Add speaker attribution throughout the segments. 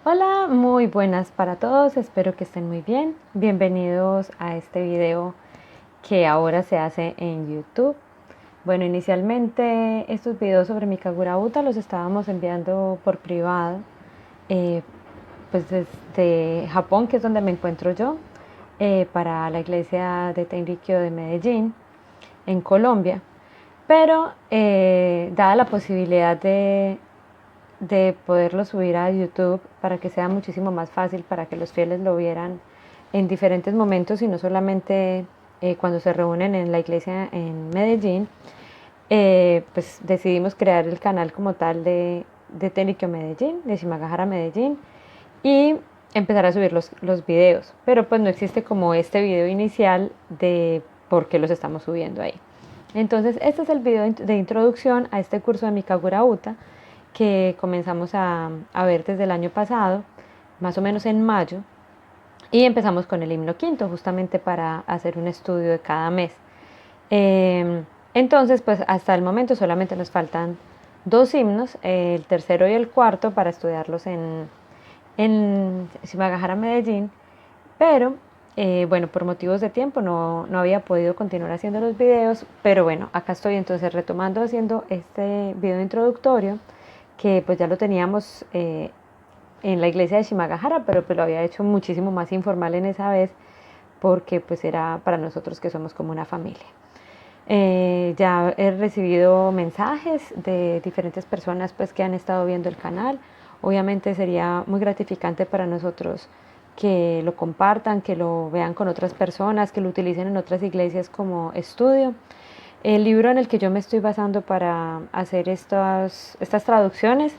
Speaker 1: Hola, muy buenas para todos, espero que estén muy bien. Bienvenidos a este video que ahora se hace en YouTube. Bueno, inicialmente estos videos sobre mi Kagura Uta los estábamos enviando por privado, eh, pues desde Japón, que es donde me encuentro yo, para la iglesia de Tenrikyo de Medellín, en Colombia. Pero dada la posibilidad de poderlo subir a YouTube para que sea muchísimo más fácil, para que los fieles lo vieran en diferentes momentos y no solamente cuando se reúnen en la iglesia en Medellín, pues decidimos crear el canal como tal de Tenrikyo Medellín, de Shimagahara Medellín, y empezar a subir los videos. Pero pues no existe como este video inicial de por qué los estamos subiendo ahí. Entonces este es el video de introducción a este curso de mi Kagura Uta que comenzamos a ver desde el año pasado, más o menos en mayo, y empezamos con el himno quinto, justamente para hacer un estudio de cada mes. Entonces, pues hasta el momento solamente nos faltan dos himnos, el tercero y el cuarto, para estudiarlos en Shimagahara Medellín, pero bueno, por motivos de tiempo no había podido continuar haciendo los videos, pero bueno, acá estoy entonces retomando haciendo este video introductorio que pues ya lo teníamos en la iglesia de Shimagahara, pero pues lo había hecho muchísimo más informal en esa vez porque pues era para nosotros que somos como una familia. Ya he recibido mensajes de diferentes personas pues que han estado viendo el canal. Obviamente sería muy gratificante para nosotros que lo compartan, que lo vean con otras personas, que lo utilicen en otras iglesias como estudio. El libro en el que yo me estoy basando para hacer estas traducciones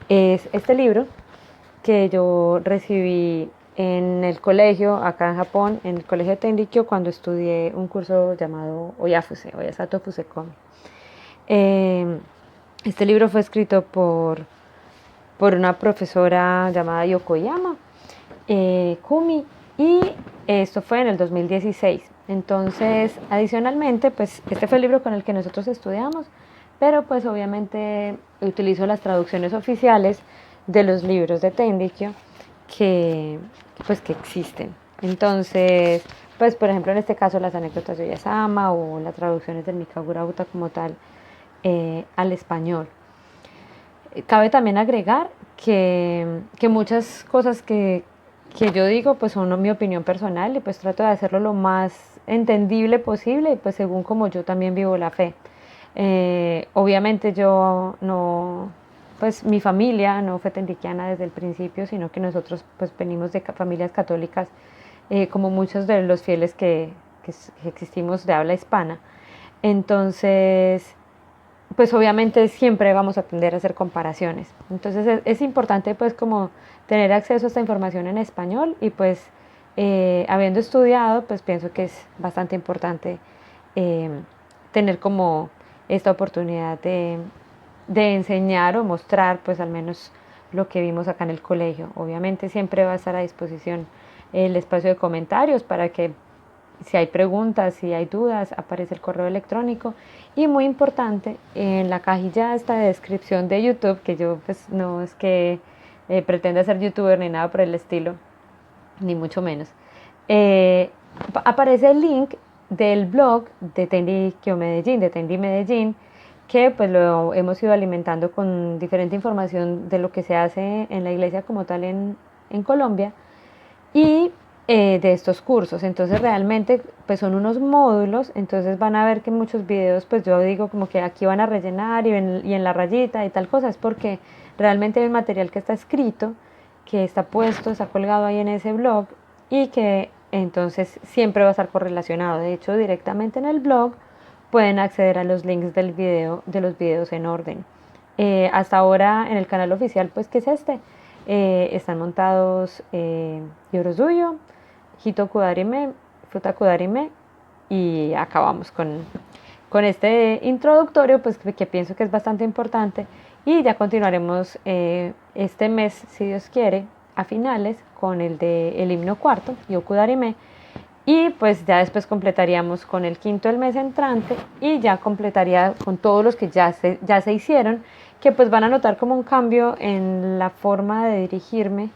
Speaker 1: es este libro que yo recibí en el colegio, acá en Japón, en el colegio de Tenrikyo, cuando estudié un curso llamado Oyafuse, Oyasato Fusekomi. Eh, este libro fue escrito por una profesora llamada Yokoyama Kumi, y esto fue en el 2016. Entonces, adicionalmente, pues este fue el libro con el que nosotros estudiamos, pero pues obviamente utilizo las traducciones oficiales de los libros de Tenrikyo que, pues, que existen. Entonces, pues por ejemplo en este caso las anécdotas de Oyasama o las traducciones del Mikagura Uta como tal al español. Cabe también agregar que muchas cosas que yo digo pues son mi opinión personal y pues trato de hacerlo lo más entendible posible y pues según como yo también vivo la fe. Obviamente yo no, pues mi familia no fue tenriquiana desde el principio, sino que nosotros pues venimos de familias católicas como muchos de los fieles que existimos de habla hispana. Entonces, pues obviamente siempre vamos a tender a hacer comparaciones. Entonces es importante pues como tener acceso a esta información en español y pues habiendo estudiado pues pienso que es bastante importante eh, tener como esta oportunidad de enseñar o mostrar pues al menos lo que vimos acá en el colegio. Obviamente siempre va a estar a disposición el espacio de comentarios para que si hay preguntas, si hay dudas, aparece el correo electrónico. Y muy importante, en la cajilla esta de descripción de YouTube, que yo pues no es que pretenda ser youtuber ni nada por el estilo, ni mucho menos, eh, aparece el link del blog de Tenrikyo Medellín, de Tenri Medellín, que pues lo hemos ido alimentando con diferente información de lo que se hace en la iglesia como tal en Colombia y de estos cursos. Entonces realmente pues son unos módulos, entonces van a ver que muchos videos pues yo digo como que aquí van a rellenar y en la rayita y tal cosa, es porque realmente hay un material que está escrito, que está puesto, está colgado ahí en ese blog y que entonces siempre va a estar correlacionado. De hecho directamente en el blog pueden acceder a los links del video, de los videos en orden. Hasta ahora en el canal oficial, pues que es este, están montados Yorozuyo, Hitoku Darime, Futaku Darime, y acabamos con este introductorio, pues que pienso que es bastante importante, y ya continuaremos este mes, si Dios quiere, a finales, con el de el himno cuarto, Yoku Darime, y pues ya después completaríamos con el quinto del mes entrante y ya completaría con todos los que ya se hicieron, que pues van a notar como un cambio en la forma de dirigirme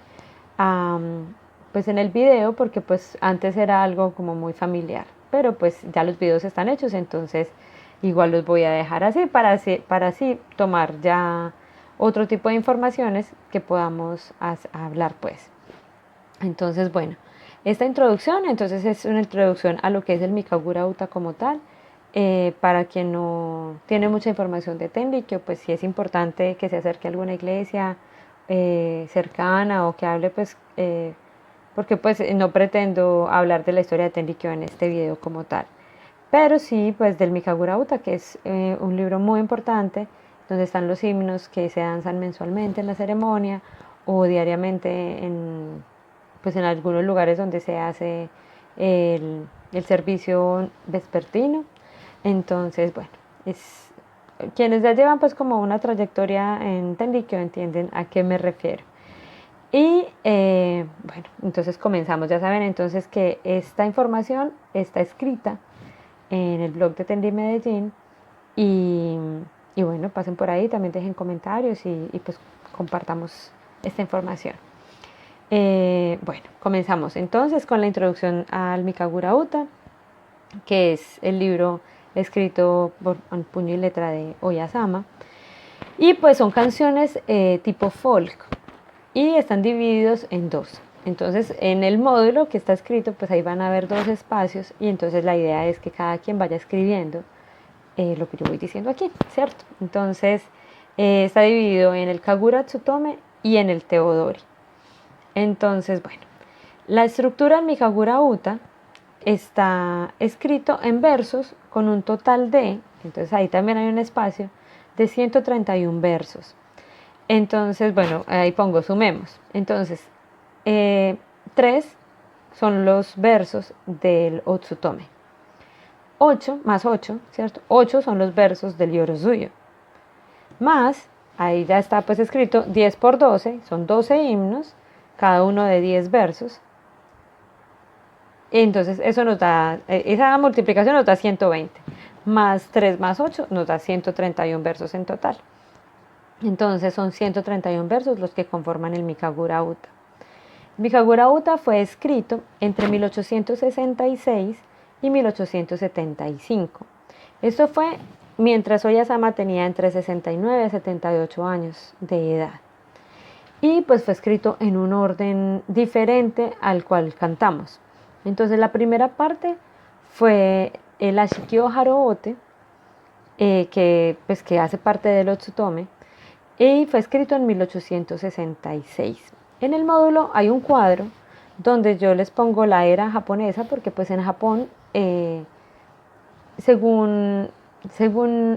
Speaker 1: pues en el video, porque pues antes era algo como muy familiar, pero pues ya los videos están hechos, entonces igual los voy a dejar así para así tomar ya otro tipo de informaciones que podamos hablar pues. Entonces, bueno, esta introducción entonces es una introducción a lo que es el Mikagura Uta como tal. Para quien no tiene mucha información de Tenrikyo, pues sí es importante que se acerque a alguna iglesia cercana o que hable pues porque pues no pretendo hablar de la historia de Tenrikyo en este video como tal, pero sí pues del Mikagura Uta, que es un libro muy importante donde están los himnos que se danzan mensualmente en la ceremonia o diariamente pues en algunos lugares donde se hace el servicio vespertino. Entonces, bueno, quienes ya llevan pues como una trayectoria en Tenrikyo entienden a qué me refiero. Y bueno, entonces comenzamos. Ya saben entonces que esta información está escrita en el blog de Tenri Medellín y, y bueno, pasen por ahí, también dejen comentarios y pues compartamos esta información. Bueno, comenzamos entonces con la introducción al Mikagura Uta, que es el libro escrito por puño y letra de Oyasama. Y pues son canciones tipo folk y están divididos en dos. Entonces en el módulo que está escrito pues ahí van a haber dos espacios y entonces la idea es que cada quien vaya escribiendo lo que yo voy diciendo aquí, ¿cierto? Entonces está dividido en el Kagura Tsutome y en el Teodori. Entonces, bueno, la estructura del Mikagura Uta está escrito en versos con un total de, entonces ahí también hay un espacio, de 131 versos. Entonces, bueno, ahí pongo, sumemos. Entonces, 3 son los versos del Otsutome. 8 más 8, ¿cierto? 8 son los versos del Yorozuyo. Más, ahí ya está pues escrito, 10 por 12, son 12 himnos, cada uno de 10 versos. Entonces, eso nos da, esa multiplicación nos da 120. Más 3 más 8 nos da 131 versos en total. Entonces son 131 versos los que conforman el Mikagura Uta. Mikagura Uta fue escrito entre 1866 y 1875. Esto fue mientras Oyasama tenía entre 69 a 78 años de edad. Y pues fue escrito en un orden diferente al cual cantamos. Entonces la primera parte fue el Ashikyo Haroote, que hace parte del Otsutome, y fue escrito en 1866. En el módulo hay un cuadro donde yo les pongo la era japonesa porque pues en Japón, según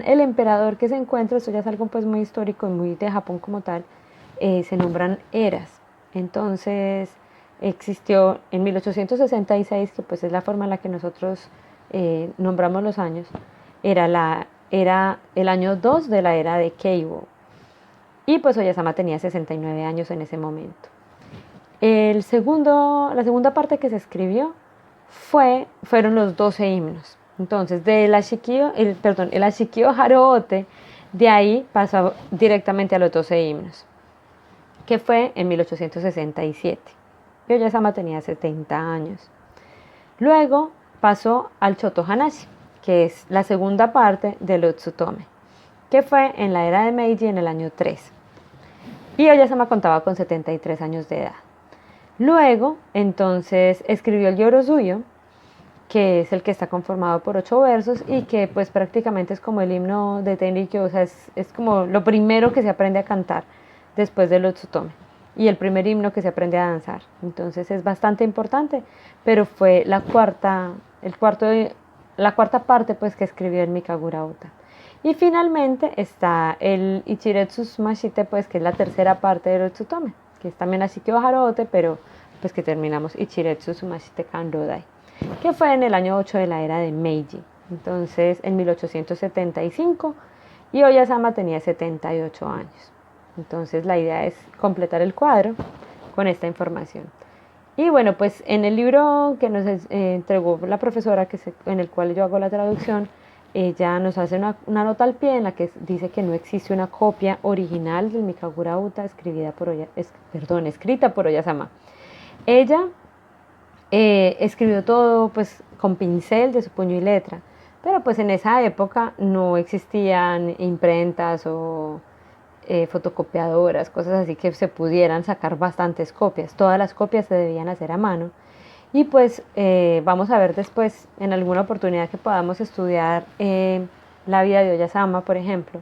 Speaker 1: el emperador que se encuentra, esto ya es algo pues muy histórico y muy de Japón como tal, se nombran eras. Entonces existió en 1866, que pues es la forma en la que nosotros nombramos los años, era el año 2 de la era de Keiwo. Y pues Oyasama tenía 69 años en ese momento. La segunda parte que se escribió fueron los 12 himnos. Entonces, el Ashikyo Haroote, de ahí pasó directamente a los 12 himnos, que fue en 1867. Y Oyasama tenía 70 años. Luego pasó al Choto Hanashi, que es la segunda parte del Otsutome, que fue en la era de Meiji en el año 3. Y Oyasama contaba con 73 años de edad. Luego, entonces, escribió el Yorozuyo, que es el que está conformado por 8 versos y que pues prácticamente es como el himno de Tenrikyo, o sea, es como lo primero que se aprende a cantar después del Otsutome y el primer himno que se aprende a danzar. Entonces es bastante importante, pero fue la cuarta parte pues que escribió el Mikagura Uta. Y finalmente está el Ichiretsu Sumashite, pues que es la tercera parte del Otsutome, que es también Ashikyo Haroote, pero pues que terminamos Ichiretsu Sumashite Kanrodai, que fue en el año 8 de la era de Meiji, entonces en 1875, y Oyasama tenía 78 años. Entonces la idea es completar el cuadro con esta información. Y bueno, pues en el libro que nos entregó la profesora, en el cual yo hago la traducción, ella nos hace una nota al pie en la que dice que no existe una copia original del Mikagura Uta escrita por Oyasama. Ella escribió todo pues con pincel de su puño y letra, pero pues en esa época no existían imprentas o fotocopiadoras, cosas así que se pudieran sacar bastantes copias. Todas las copias se debían hacer a mano. Y pues vamos a ver después, en alguna oportunidad que podamos estudiar la vida de Oyasama, por ejemplo,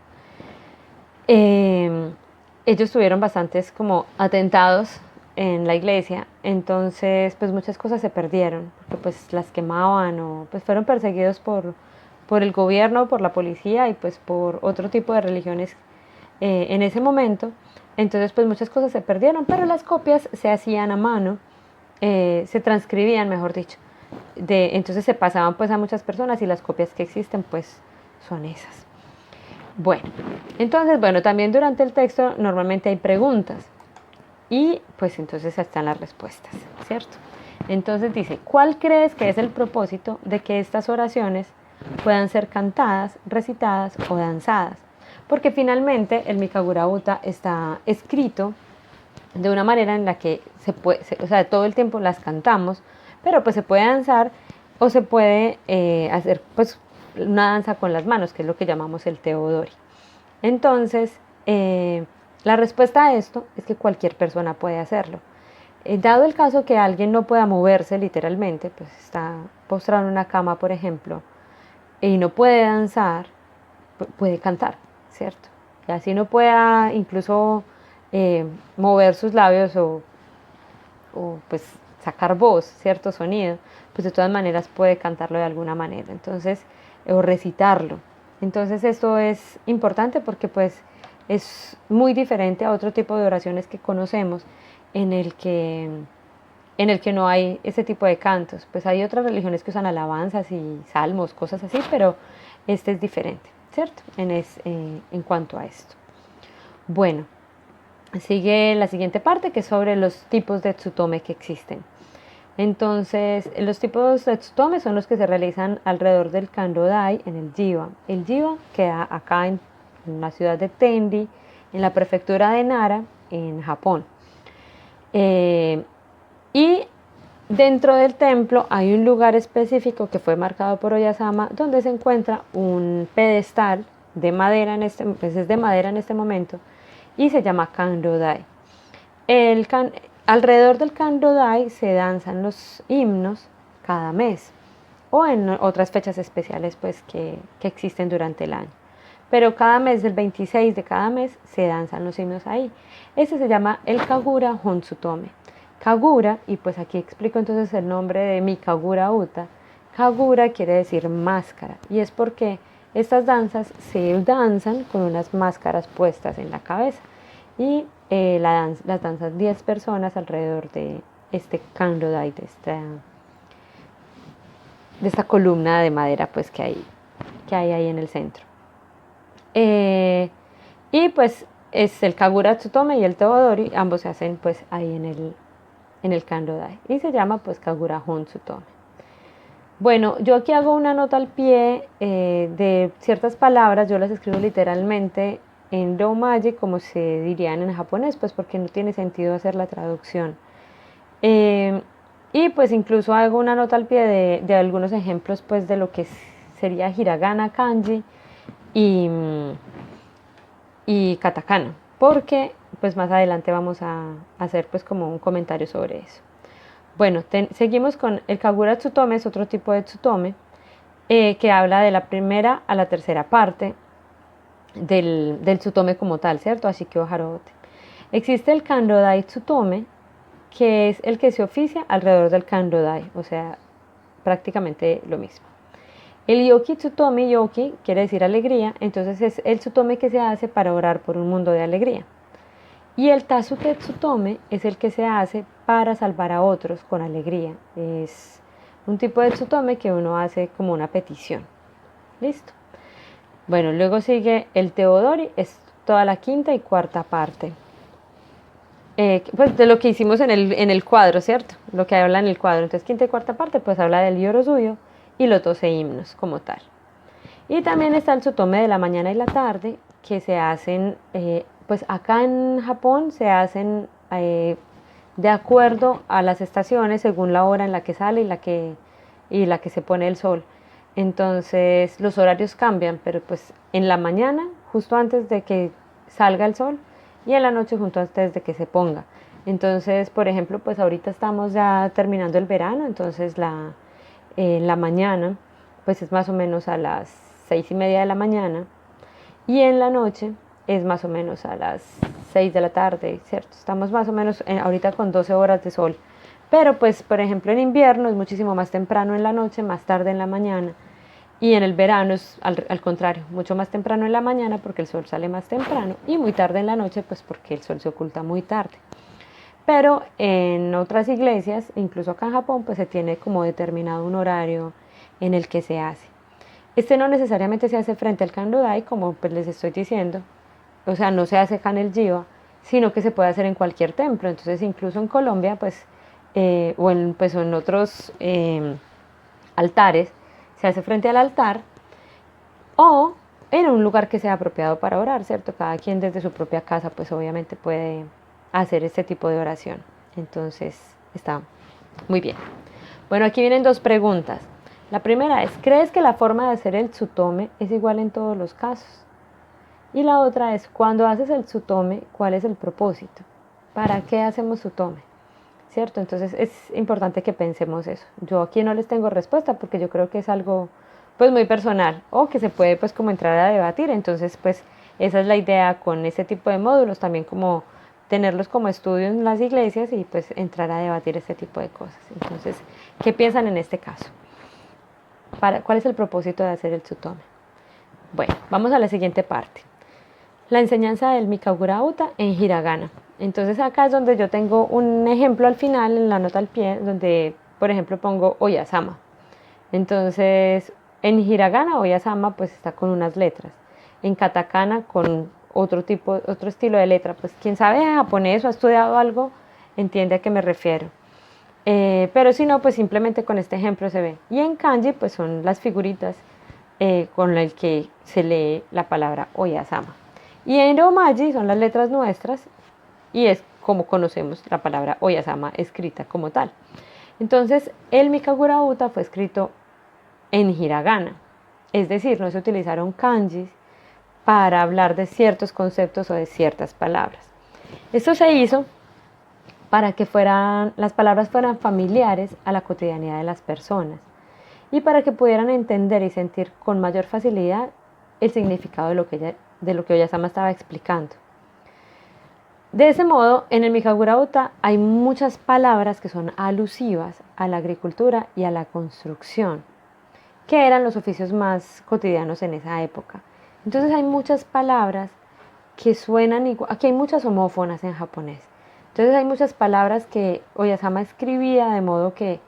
Speaker 1: ellos tuvieron bastantes como atentados en la iglesia, entonces pues muchas cosas se perdieron, porque pues las quemaban o pues fueron perseguidos por el gobierno, por la policía y pues por otro tipo de religiones en ese momento. Entonces pues muchas cosas se perdieron, pero las copias se hacían a mano, se transcribían, mejor dicho. Entonces se pasaban pues a muchas personas y las copias que existen pues son esas. Bueno, entonces bueno, también durante el texto normalmente hay preguntas y pues entonces están las respuestas, ¿cierto? Entonces dice, ¿cuál crees que es el propósito de que estas oraciones puedan ser cantadas, recitadas o danzadas? Porque finalmente el Mikagura Uta está escrito de una manera en la que o sea, todo el tiempo las cantamos, pero pues se puede danzar o se puede hacer pues una danza con las manos, que es lo que llamamos el teodori. Entonces, la respuesta a esto es que cualquier persona puede hacerlo. Dado el caso que alguien no pueda moverse literalmente, pues está postrado en una cama, por ejemplo, y no puede danzar, puede cantar, ¿cierto? Y así no pueda incluso mover sus labios o pues sacar voz, cierto sonido, pues de todas maneras puede cantarlo de alguna manera, entonces, o recitarlo. Entonces esto es importante porque pues es muy diferente a otro tipo de oraciones que conocemos en el que no hay ese tipo de cantos. Pues hay otras religiones que usan alabanzas y salmos, cosas así, pero este es diferente, ¿cierto? En cuanto a esto. Bueno, sigue la siguiente parte que es sobre los tipos de tsutome que existen. Entonces, los tipos de tsutome son los que se realizan alrededor del Kandodai en el Jiwa. El Jiwa queda acá en la ciudad de Tendi, en la prefectura de Nara, en Japón. Y dentro del templo hay un lugar específico que fue marcado por Oyasama, donde se encuentra un pedestal de madera, pues es de madera en este momento, y se llama Kandodai. Alrededor del Kandodai se danzan los himnos cada mes o en otras fechas especiales pues, que existen durante el año. Pero cada mes, del 26 de cada mes, se danzan los himnos ahí. Este se llama el Kagura Hontsutome. Kagura, y pues aquí explico entonces el nombre de Mikagura Uta. Kagura quiere decir máscara, y es porque estas danzas se danzan con unas máscaras puestas en la cabeza. Y las danzas 10 personas alrededor de este Kandodai, de esta columna de madera pues que hay ahí en el centro. Y pues es el Kagura Tsutome y el Teodori, ambos se hacen pues ahí en el Kandodai y se llama pues Kagura Hon Tsutome. Bueno, yo aquí hago una nota al pie de ciertas palabras, yo las escribo literalmente en romaji, como se dirían en japonés, pues porque no tiene sentido hacer la traducción. Y pues incluso hago una nota al pie de algunos ejemplos pues de lo que sería hiragana, kanji y katakana, porque pues más adelante vamos a hacer pues como un comentario sobre eso. Bueno, seguimos con el Kagura Tsutome, es otro tipo de tsutome que habla de la primera a la tercera parte del tsutome como tal, ¿cierto? Así que Harote. Existe el Kandodai Tsutome, que es el que se oficia alrededor del Kandodai, o sea, prácticamente lo mismo. El Yoki Tsutome, Yoki quiere decir alegría, entonces es el tsutome que se hace para orar por un mundo de alegría. Y el Tasuke Tsutome es el que se hace para salvar a otros con alegría. Es un tipo de tsutome que uno hace como una petición. ¿Listo? Bueno, luego sigue el Teodori, es toda la quinta y cuarta parte. Pues de lo que hicimos en el cuadro, ¿cierto? Lo que habla en el cuadro. Entonces, quinta y cuarta parte, pues habla del Yorosuyo y los 12 himnos como tal. Y también está el tsutome de la mañana y la tarde, que se hacen, pues acá en Japón se hacen de acuerdo a las estaciones, según la hora en la que sale y la que se pone el sol. Entonces los horarios cambian, pero pues en la mañana, justo antes de que salga el sol, y en la noche justo antes de que se ponga. Entonces, por ejemplo, pues ahorita estamos ya terminando el verano, entonces la mañana pues es más o menos a las 6:30 de la mañana, y en la noche es más o menos a las 6 de la tarde, ¿cierto? Estamos más o menos ahorita con 12 horas de sol. Pero pues, por ejemplo, en invierno es muchísimo más temprano en la noche, más tarde en la mañana. Y en el verano es al contrario, mucho más temprano en la mañana porque el sol sale más temprano y muy tarde en la noche pues porque el sol se oculta muy tarde. Pero en otras iglesias, incluso acá en Japón, pues se tiene como determinado un horario en el que se hace. Este no necesariamente se hace frente al Kandodai, como pues les estoy diciendo, o sea, no se hace acá en el Jiva, sino que se puede hacer en cualquier templo. Entonces, incluso en Colombia, pues, pues, en otros altares, se hace frente al altar o en un lugar que sea apropiado para orar, ¿cierto? Cada quien desde su propia casa, pues obviamente puede hacer este tipo de oración. Entonces, está muy bien. Bueno, aquí vienen dos preguntas. La primera es, ¿crees que la forma de hacer el tsutome es igual en todos los casos? Y la otra es, cuando haces el tsutome, ¿cuál es el propósito? ¿Para qué hacemos tsutome? ¿Cierto? Entonces es importante que pensemos eso. Yo aquí no les tengo respuesta porque yo creo que es algo pues muy personal o que se puede pues como entrar a debatir. Entonces pues esa es la idea con este tipo de módulos, también como tenerlos como estudio en las iglesias y pues entrar a debatir este tipo de cosas. Entonces, ¿qué piensan en este caso? ¿Cuál es el propósito de hacer el tsutome? Bueno, vamos a la siguiente parte. La enseñanza del Mikagura Uta en hiragana. Entonces acá es donde yo tengo un ejemplo al final, en la nota al pie, donde por ejemplo pongo Oyasama. Entonces en hiragana Oyasama pues está con unas letras, en katakana con otro estilo de letra. Pues quien sabe japonés o ha estudiado algo entiende a qué me refiero. Pero si no, pues simplemente con este ejemplo se ve. Y en kanji pues son las figuritas con el que se lee la palabra Oyasama. Y en romaji son las letras nuestras y es como conocemos la palabra Oyasama escrita como tal. Entonces, el Mikagura Uta fue escrito en hiragana, es decir, no se utilizaron kanjis para hablar de ciertos conceptos o de ciertas palabras. Esto se hizo para que las palabras fueran familiares a la cotidianidad de las personas y para que pudieran entender y sentir con mayor facilidad el significado de lo que Oyasama estaba explicando. De ese modo, en el Mikagura Uta hay muchas palabras que son alusivas a la agricultura y a la construcción, que eran los oficios más cotidianos en esa época. Entonces hay muchas palabras que suenan igual. Aquí hay muchas homófonas en japonés. Entonces hay muchas palabras que Oyasama escribía de modo que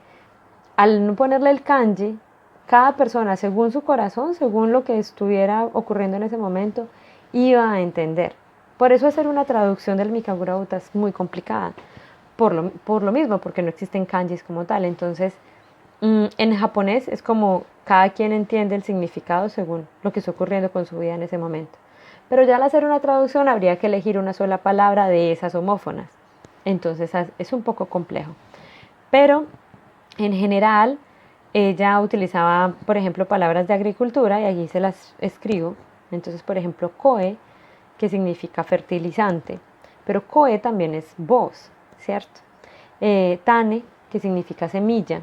Speaker 1: al no ponerle el kanji, cada persona, según su corazón, según lo que estuviera ocurriendo en ese momento, iba a entender. Por eso hacer una traducción del Mikagura Uta es muy complicada, por lo mismo, porque no existen kanjis como tal. Entonces, en japonés es como cada quien entiende el significado según lo que está ocurriendo con su vida en ese momento. Pero ya al hacer una traducción habría que elegir una sola palabra de esas homófonas. Entonces es un poco complejo. Pero en general, ella utilizaba, por ejemplo, palabras de agricultura y allí se las escribo. Entonces, por ejemplo, koe, que significa fertilizante, pero koe también es voz, ¿cierto? Tane, que significa semilla,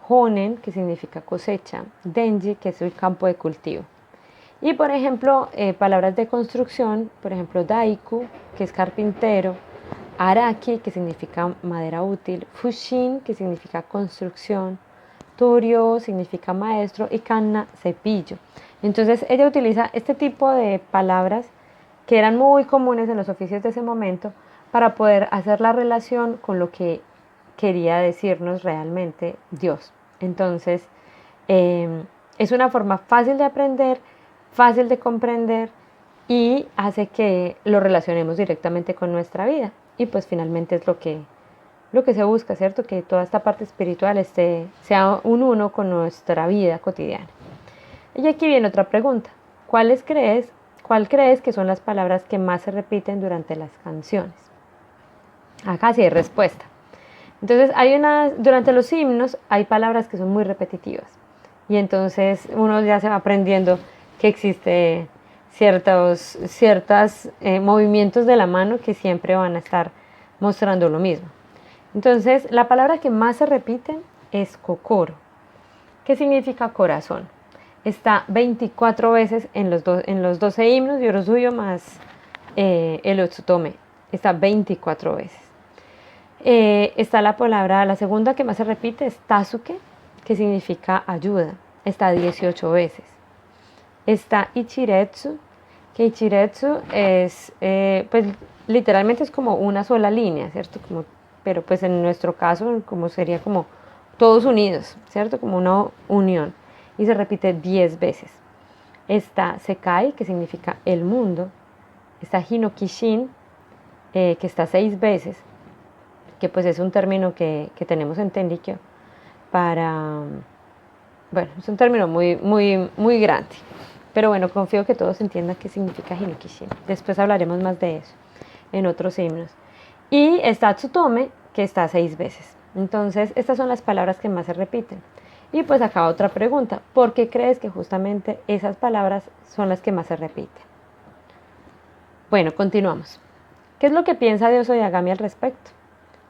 Speaker 1: honen, que significa cosecha, denji, que es el campo de cultivo. Y, por ejemplo, palabras de construcción, por ejemplo, daiku, que es carpintero, araki, que significa madera útil, fushin, que significa construcción, torio significa maestro y kanna, cepillo. Entonces ella utiliza este tipo de palabras que eran muy comunes en los oficios de ese momento para poder hacer la relación con lo que quería decirnos realmente Dios. Entonces es una forma fácil de aprender, fácil de comprender y hace que lo relacionemos directamente con nuestra vida. Y pues finalmente es lo que se busca, ¿cierto? Que toda esta parte espiritual sea un uno con nuestra vida cotidiana. Y aquí viene otra pregunta. ¿Cuál crees que son las palabras que más se repiten durante las canciones? Acá sí hay respuesta. Entonces, durante los himnos hay palabras que son muy repetitivas. Y entonces uno ya se va aprendiendo que existe ciertos movimientos de la mano que siempre van a estar mostrando lo mismo. Entonces, la palabra que más se repite es kokoro, que significa corazón. Está 24 veces en los 12 himnos, Yorosuyo más el Otsutome. Está 24 veces. Está la segunda que más se repite es Tasuke, que significa ayuda. Está 18 veces. Está Ichiretsu, que Ichiretsu es, pues literalmente es como una sola línea, ¿cierto? Pero pues en nuestro caso como sería como todos unidos, ¿cierto? Como una unión. Y se repite 10 veces. Está Sekai, que significa el mundo. Está Hinokishin, que está 6 veces, que pues es un término que tenemos en Tenrikyo para, bueno, es un término muy, muy, muy grande. Pero bueno, confío que todos entiendan qué significa Hinokishin. Después hablaremos más de eso en otros himnos. Y está Tsutome, que está 6 veces. Entonces, estas son las palabras que más se repiten. Y pues acá otra pregunta. ¿Por qué crees que justamente esas palabras son las que más se repiten? Bueno, continuamos. ¿Qué es lo que piensa Dios Oyagami al respecto?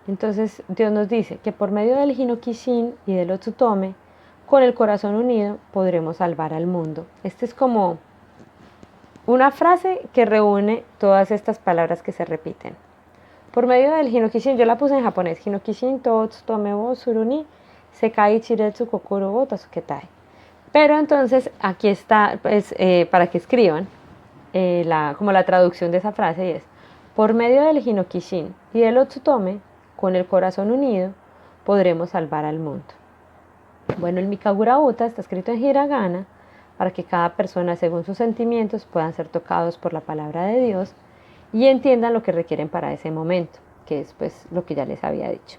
Speaker 1: Entonces, Dios nos dice que por medio del Hinokishin y del Otsutome, con el corazón unido, podremos salvar al mundo. Este es como una frase que reúne todas estas palabras que se repiten. Por medio del Hinokishin, yo la puse en japonés, Hinokishin to Otsutome wo suruni sekai chiretsu kokoro wo tasuketai. Pero entonces aquí está, pues, para que escriban, como la traducción de esa frase, y es, por medio del Hinokishin y del Otsutome, con el corazón unido, podremos salvar al mundo. Bueno, el Mikagura Uta está escrito en hiragana para que cada persona, según sus sentimientos, puedan ser tocados por la palabra de Dios y entiendan lo que requieren para ese momento, que es pues lo que ya les había dicho.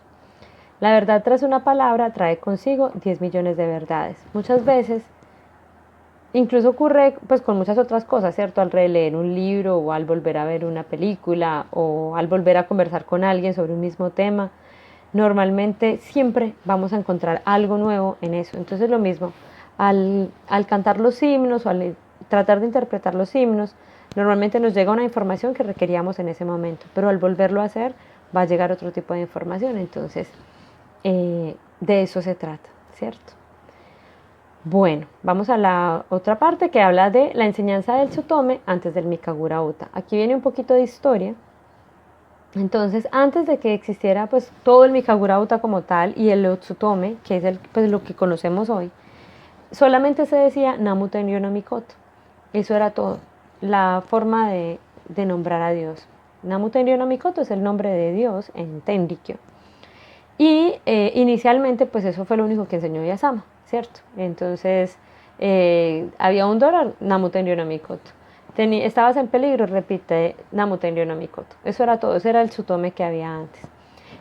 Speaker 1: La verdad tras una palabra trae consigo 10 millones de verdades. Muchas veces, incluso ocurre pues con muchas otras cosas, ¿cierto? Al releer un libro o al volver a ver una película o al volver a conversar con alguien sobre un mismo tema, normalmente siempre vamos a encontrar algo nuevo en eso. Entonces lo mismo, al cantar los himnos o al tratar de interpretar los himnos, normalmente nos llega una información que requeríamos en ese momento, pero al volverlo a hacer va a llegar otro tipo de información. Entonces, de eso se trata, ¿cierto? Bueno, vamos a la otra parte que habla de la enseñanza del Tsutome antes del Mikagura Uta. Aquí viene un poquito de historia. Entonces, antes de que existiera pues todo el Mikagura Uta como tal y el Otsutome, que es pues, lo que conocemos hoy, solamente se decía Namu Tenryo no Mikoto. Eso era todo, la forma de nombrar a Dios. Namu Tenryo no Mikoto es el nombre de Dios en Tenrikyo. Y inicialmente pues eso fue lo único que enseñó Yasama, ¿cierto? Entonces había un dolor, Namu Tenryo no Mikoto. Estabas en peligro, repite Namu Tenryo no Mikoto. Eso era todo, ese era el Tsutome que había antes.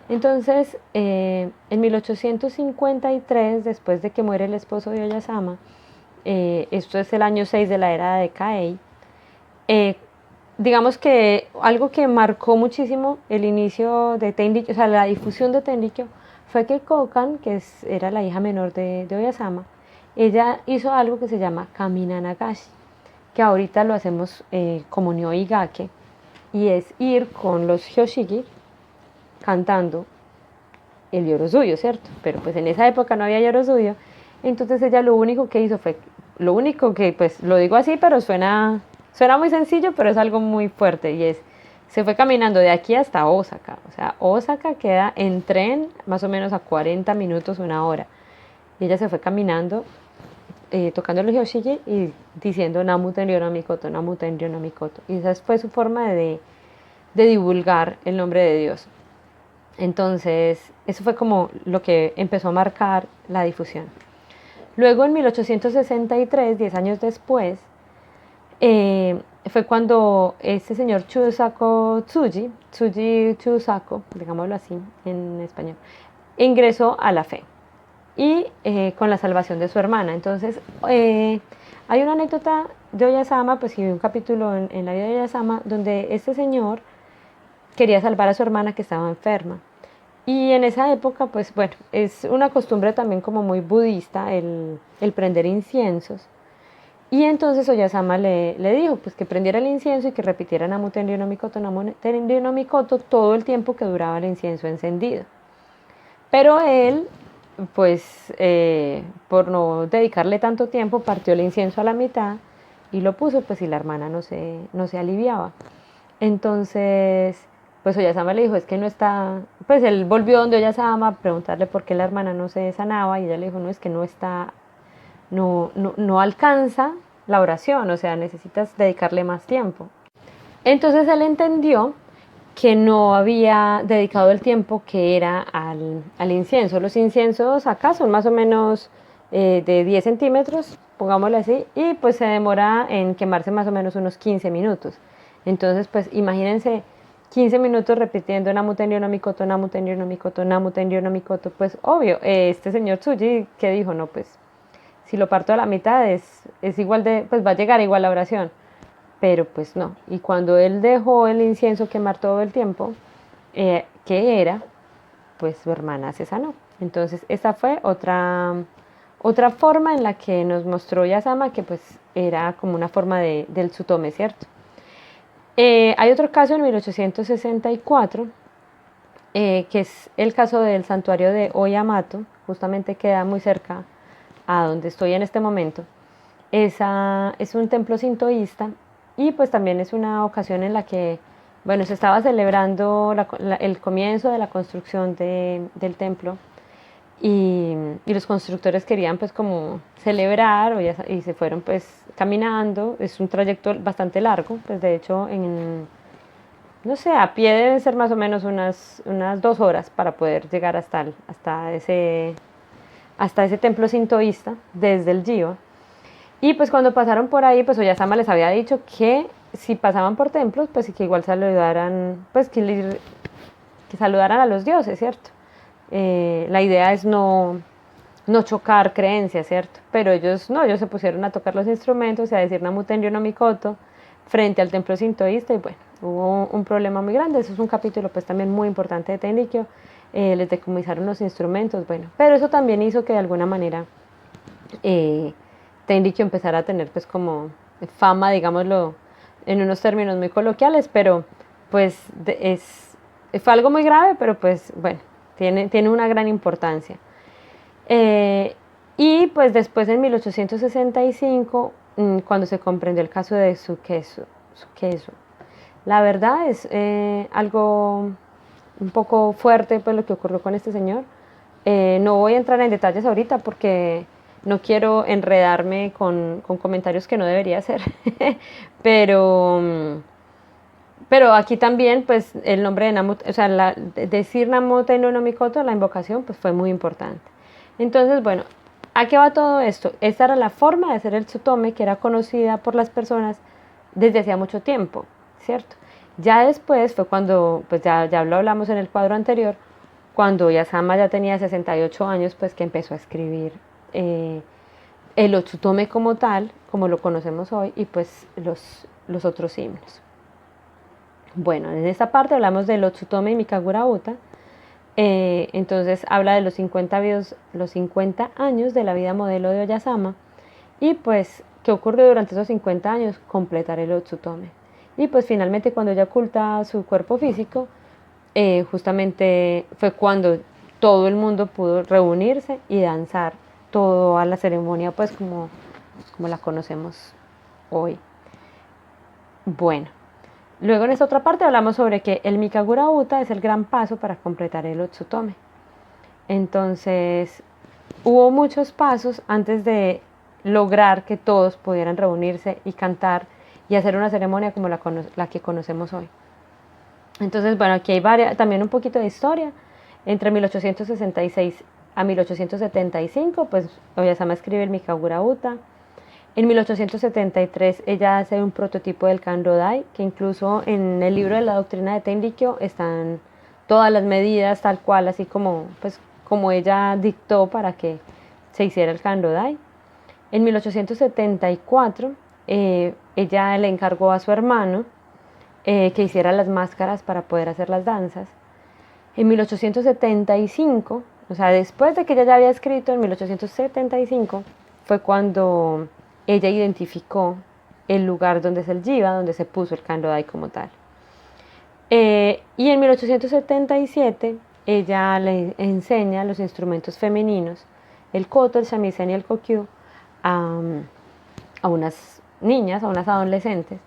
Speaker 1: Entonces, en 1853, después de que muere el esposo de Oyasama, esto es el año 6 de la era de Kaei, digamos que algo que marcó muchísimo el inicio de Tenrikyo, o sea, la difusión de Tenrikyo, fue que Kokan, que era la hija menor de Oyasama, ella hizo algo que se llama Kamina Nagashi, que ahorita lo hacemos como Nyoigake, y es ir con los Hyoshigi cantando el Yorosuyo, ¿cierto? Pero pues en esa época no había Yorosuyo, entonces ella lo único que hizo fue, lo único que pues lo digo así, pero suena muy sencillo, pero es algo muy fuerte, y se fue caminando de aquí hasta Osaka, o sea, Osaka queda en tren más o menos a 40 minutos, una hora, y ella se fue caminando tocando el Hyoshigi y diciendo Namu Tenryo no Mikoto, Namu Tenryo no Mikoto. Y esa fue su forma de divulgar el nombre de Dios. Entonces, eso fue como lo que empezó a marcar la difusión. Luego, en 1863, 10 años después, fue cuando este señor Chusako Tsuji Chusako, digámoslo así en español, ingresó a la fe y con la salvación de su hermana. Entonces, Hay una anécdota de Oyasama, pues y un capítulo en la vida de Oyasama, donde este señor quería salvar a su hermana que estaba enferma. Y en esa época, pues bueno, es una costumbre también como muy budista el prender inciensos. Y entonces Oyasama le dijo pues que prendiera el incienso y que repitiera Namu Tenryo no Mikoto, Namu Tenryo no Mikoto todo el tiempo que duraba el incienso encendido. Pero él, pues por no dedicarle tanto tiempo, partió el incienso a la mitad y lo puso, pues y la hermana no se aliviaba. Entonces, pues Oyasama le dijo, es que no está, pues él volvió donde Oyasama a preguntarle por qué la hermana no se sanaba y ella le dijo, no, es que no está, no alcanza la oración, o sea, necesitas dedicarle más tiempo. Entonces él entendió que no había dedicado el tiempo que era al incienso. Los inciensos acá son más o menos de 10 centímetros, pongámosle así, y pues se demora en quemarse más o menos unos 15 minutos. Entonces, pues imagínense 15 minutos repitiendo Namu Tenryo no Mikoto, Namu Tenryo no Mikoto, Namu Tenryo no Mikoto, pues obvio, este señor Tsuji que dijo, no, pues si lo parto a la mitad es igual de, pues va a llegar igual la oración, pero pues no. Y cuando él dejó el incienso quemar todo el tiempo, ¿qué era? Pues su hermana se sanó. Entonces esta fue otra forma en la que nos mostró Yasama que pues era como una forma del tsutome, ¿cierto? Hay otro caso en 1864, que es el caso del santuario de Oyamato, justamente queda muy cerca a donde estoy en este momento. Es un templo sintoísta y pues también es una ocasión en la que, bueno, se estaba celebrando el comienzo de la construcción del templo y los constructores querían pues como celebrar y se fueron pues caminando. Es un trayecto bastante largo, pues de hecho no sé, a pie deben ser más o menos unas 2 horas para poder llegar hasta ese templo sintoísta desde el Jiva. Y pues cuando pasaron por ahí, pues Oyasama les había dicho que si pasaban por templos, pues que igual saludaran, pues que saludaran a los dioses, ¿cierto? La idea es no chocar creencias, ¿cierto? Pero ellos no, ellos se pusieron a tocar los instrumentos y a decir Namu Tenryo no Mikoto frente al templo sintoísta y bueno, hubo un problema muy grande. Eso es un capítulo pues también muy importante de Tenrikyo. Les decomisaron los instrumentos, bueno, pero eso también hizo que de alguna manera Tenrikyo empezara a tener pues como fama, digámoslo, en unos términos muy coloquiales, pero pues fue algo muy grave, pero pues bueno, tiene una gran importancia. Y pues después en 1865, cuando se comprendió el caso de Sukesu, la verdad es algo un poco fuerte pues lo que ocurrió con este señor. No voy a entrar en detalles ahorita porque no quiero enredarme con comentarios que no debería hacer, pero aquí también pues el nombre de Namu, o sea, decir Namu Tenryo no Mikoto, la invocación, pues fue muy importante. Entonces, bueno, ¿a qué va todo esto? Esta era la forma de hacer el tsutome que era conocida por las personas desde hacía mucho tiempo, ¿cierto? Ya después fue cuando, pues ya lo hablamos en el cuadro anterior, cuando Yasama ya tenía 68 años, pues que empezó a escribir el Otsutome como tal, como lo conocemos hoy, y pues los otros himnos. Bueno, en esta parte hablamos del Otsutome y Mikagura Uta. Entonces habla de los 50 años de la vida modelo de Oyasama y pues qué ocurrió durante esos 50 años, completar el Otsutome. Y pues finalmente cuando ella oculta su cuerpo físico, justamente fue cuando todo el mundo pudo reunirse y danzar toda la ceremonia pues como la conocemos hoy. Bueno, luego en esta otra parte hablamos sobre que el Mikagura Uta es el gran paso para completar el Otsutome. Entonces hubo muchos pasos antes de lograr que todos pudieran reunirse y cantar y hacer una ceremonia como la que conocemos hoy. Entonces, bueno, aquí hay también un poquito de historia. Entre 1866 a 1875, pues Oyasama escribe el Mikagura Uta. En 1873 ella hace un prototipo del Kanrodai, que incluso en el libro de la doctrina de Tenrikyo están todas las medidas tal cual, así como ella dictó para que se hiciera el Kanrodai. En 1874 ella le encargó a su hermano que hiciera las máscaras para poder hacer las danzas. En 1875, o sea, después de que ella ya había escrito, en 1875 fue cuando ella identificó el lugar donde es el jiva, donde se puso el Kandodai como tal. Y en 1877 ella le enseña los instrumentos femeninos, el koto, el shamisen y el kokyu, a unas niñas, a unas adolescentes,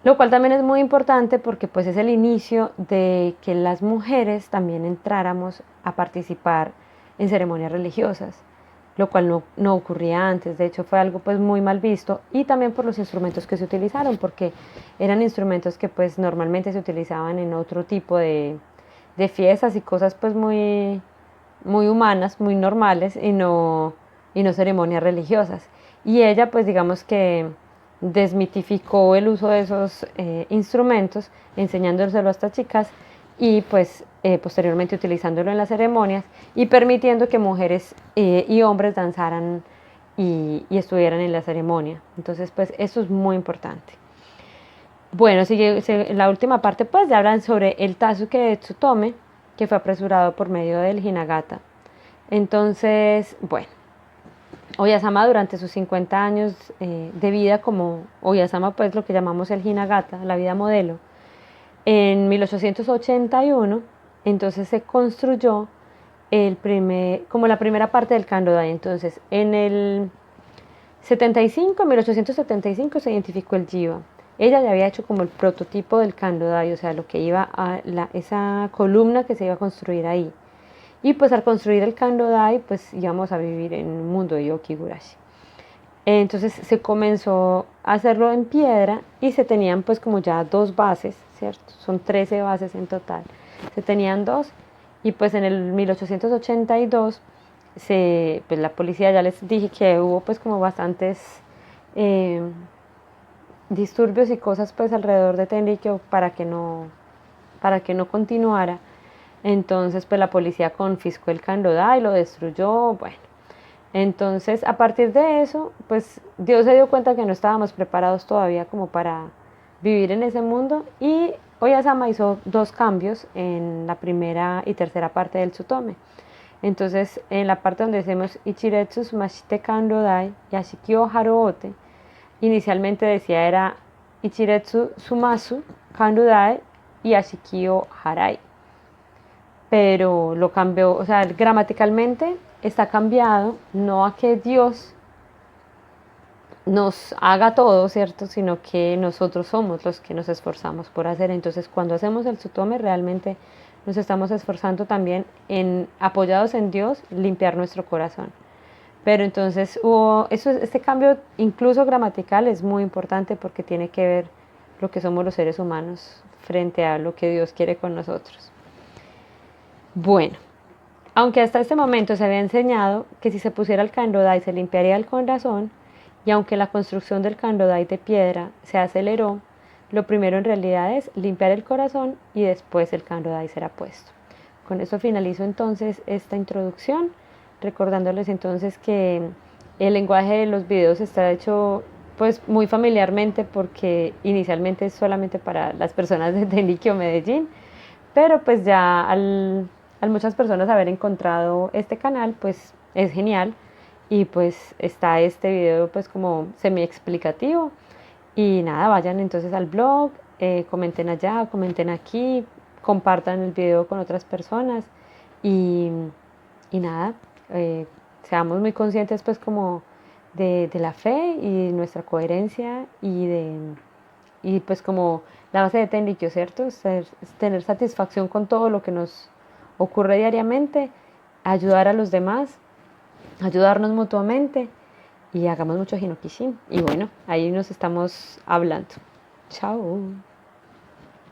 Speaker 1: lo cual también es muy importante porque pues es el inicio de que las mujeres también entráramos a participar en ceremonias religiosas, lo cual no ocurría antes. De hecho fue algo pues muy mal visto, y también por los instrumentos que se utilizaron, porque eran instrumentos que pues normalmente se utilizaban en otro tipo de fiestas y cosas pues muy, muy humanas, muy normales, y no ceremonias religiosas. Y ella pues digamos que desmitificó el uso de esos instrumentos, enseñándoselo a estas chicas, y pues posteriormente utilizándolo en las ceremonias y permitiendo que mujeres y hombres danzaran y estuvieran en la ceremonia. Entonces pues eso es muy importante. Bueno, la última parte pues ya hablan sobre el Tasuke Tsutome, que fue apresurado por medio del Hinagata. Entonces, bueno, Oyasama durante sus 50 años de vida como Oyasama, pues lo que llamamos el Hinagata, la vida modelo, en 1881, entonces se construyó como la primera parte del Kandodai. Entonces, en el 1875 se identificó el jiva. Ella ya había hecho como el prototipo del Kandodai, o sea, lo que iba esa columna que se iba a construir ahí. Y pues al construir el Kandodai, pues íbamos a vivir en un mundo de Yokigurashi. Entonces se comenzó a hacerlo en piedra y se tenían pues como ya 2 bases, ¿cierto? Son 13 bases en total. Se tenían 2, y pues en el 1882 pues la policía, ya les dije que hubo pues como bastantes disturbios y cosas pues alrededor de Tenrikyo para que no continuara. Entonces pues la policía confiscó el Kandodai y lo destruyó. Bueno, entonces a partir de eso pues Dios se dio cuenta que no estábamos preparados todavía como para vivir en ese mundo, y Oyasama hizo 2 cambios en la primera y tercera parte del Tsutome. Entonces en la parte donde decimos Ichiretsu Sumashite Kandodai Yashikyo Haroote, inicialmente decía era Ichiretsu Sumasu Kandodai Yashikyo Harai, pero lo cambió, o sea, gramaticalmente está cambiado, no a que Dios nos haga todo, ¿cierto? Sino que nosotros somos los que nos esforzamos por hacer. Entonces, cuando hacemos el Tsutome, realmente nos estamos esforzando también en, apoyados en Dios, limpiar nuestro corazón. Pero entonces este cambio, incluso gramatical, es muy importante porque tiene que ver lo que somos los seres humanos frente a lo que Dios quiere con nosotros. Bueno, aunque hasta este momento se había enseñado que si se pusiera el Kandodai se limpiaría el corazón, y aunque la construcción del Kandodai de piedra se aceleró, lo primero en realidad es limpiar el corazón y después el Kandodai será puesto. Con eso finalizo entonces esta introducción, recordándoles entonces que el lenguaje de los videos está hecho pues muy familiarmente, porque inicialmente es solamente para las personas de Tenrikyo, Medellín, pero pues ya al muchas personas haber encontrado este canal, pues es genial, y pues está este video pues como semi explicativo. Y nada, vayan entonces al blog, comenten allá, comenten aquí, compartan el video con otras personas, y nada, seamos muy conscientes pues como de la fe y nuestra coherencia, y pues como la base de Tenrikyo, ¿cierto? Tener satisfacción con todo lo que nos ocurre diariamente, ayudar a los demás, ayudarnos mutuamente, y hagamos mucho Hinokishin. Y bueno, ahí nos estamos hablando. Chao.